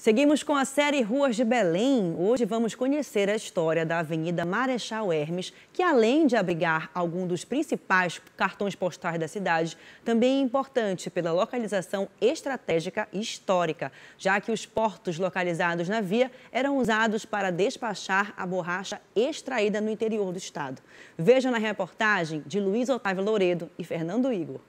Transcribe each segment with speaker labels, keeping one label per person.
Speaker 1: Seguimos com a série Ruas de Belém. Hoje vamos conhecer a história da Avenida Marechal Hermes, que além de abrigar algum dos principais cartões postais da cidade, também é importante pela localização estratégica e histórica, já que os portos localizados na via eram usados para despachar a borracha extraída no interior do estado. Vejam na reportagem de Luiz Otávio Louredo e Fernando Igor.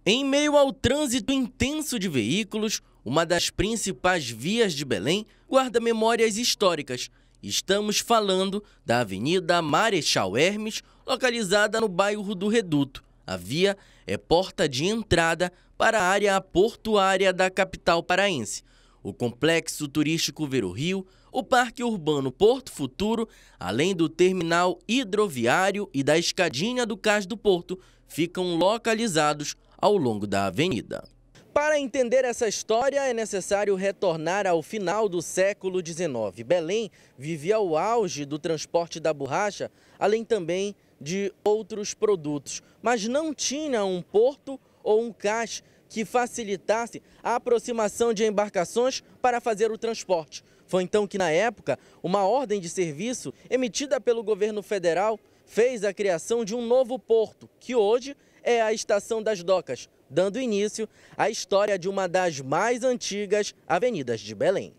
Speaker 2: Em meio ao trânsito intenso de veículos, uma das principais vias de Belém guarda memórias históricas. Estamos falando da Avenida Marechal Hermes, localizada no bairro do Reduto. A via é porta de entrada para a área portuária da capital paraense. O complexo turístico Ver o Rio, o Parque Urbano Porto Futuro, além do terminal hidroviário e da escadinha do Cais do Porto, ficam localizados ao longo da avenida. Para entender essa história, é necessário retornar ao final do século XIX. Belém vivia o auge do transporte da borracha, além também de outros produtos, mas não tinha um porto ou um cais que facilitasse a aproximação de embarcações para fazer o transporte. Foi então que, na época, uma ordem de serviço emitida pelo governo federal fez a criação de um novo porto, que hoje é a Estação das Docas, dando início à história de uma das mais antigas avenidas de Belém.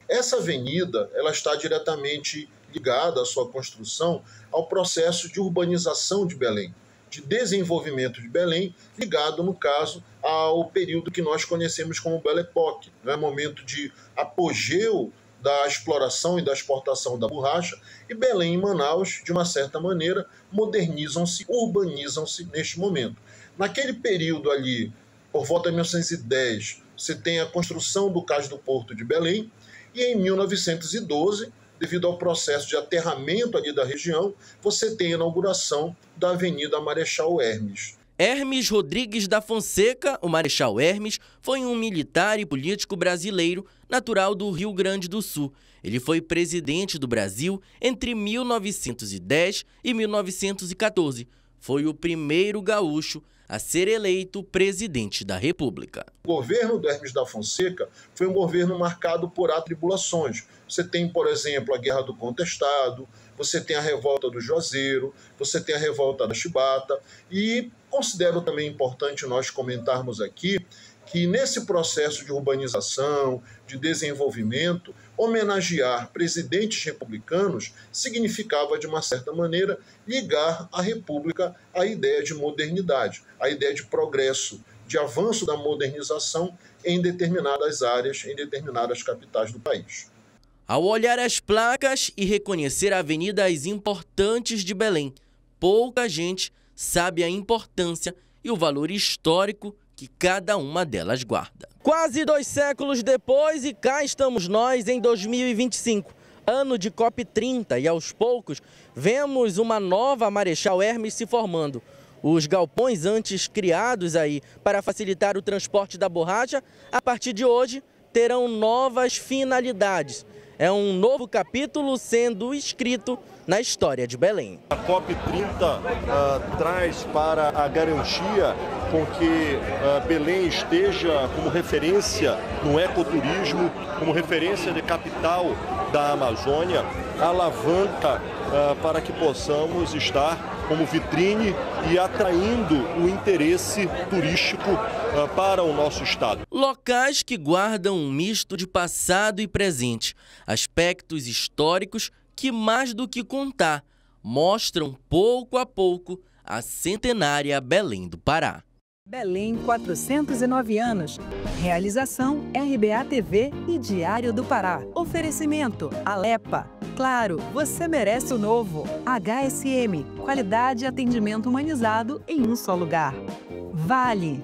Speaker 3: Essa avenida ela está diretamente ligada à sua construção ao processo de urbanização de Belém, de desenvolvimento de Belém, ligado, no caso, ao período que nós conhecemos como Belle Époque, né? Momento de apogeu da exploração e da exportação da borracha, e Belém e Manaus, de uma certa maneira, modernizam-se, urbanizam-se neste momento. Naquele período ali, por volta de 1910, você tem a construção do Cais do Porto de Belém, e em 1912, devido ao processo de aterramento ali da região, você tem a inauguração da Avenida Marechal Hermes.
Speaker 2: Hermes Rodrigues da Fonseca, o Marechal Hermes, foi um militar e político brasileiro natural do Rio Grande do Sul. Ele foi presidente do Brasil entre 1910 e 1914. Foi o primeiro gaúcho a ser eleito presidente da República.
Speaker 3: O governo do Hermes da Fonseca foi um governo marcado por atribulações. Você tem, por exemplo, a Guerra do Contestado, você tem a Revolta do Juazeiro, você tem a Revolta da Chibata, e considero também importante nós comentarmos aqui que nesse processo de urbanização, de desenvolvimento, homenagear presidentes republicanos significava, de uma certa maneira, ligar a República à ideia de modernidade, à ideia de progresso, de avanço da modernização em determinadas áreas, em determinadas capitais do país.
Speaker 2: Ao olhar as placas e reconhecer avenidas importantes de Belém, pouca gente sabe a importância e o valor histórico que cada uma delas guarda. Quase 2 séculos depois, e cá estamos nós em 2025, ano de COP30, e aos poucos vemos uma nova Marechal Hermes se formando. Os galpões antes criados aí para facilitar o transporte da borracha, a partir de hoje terão novas finalidades. É um novo capítulo sendo escrito na história de Belém.
Speaker 4: A COP30 traz para a garantia com que Belém esteja como referência no ecoturismo, como referência de capital da Amazônia, alavanca para que possamos estar como vitrine e atraindo o interesse turístico para o nosso estado.
Speaker 2: Locais que guardam um misto de passado e presente, aspectos históricos que, mais do que contar, mostram pouco a pouco a centenária Belém do Pará.
Speaker 5: Belém, 409 anos. Realização RBA TV e Diário do Pará. Oferecimento Alepa. Claro, você merece o novo. HSM, qualidade e atendimento humanizado em um só lugar. Vale.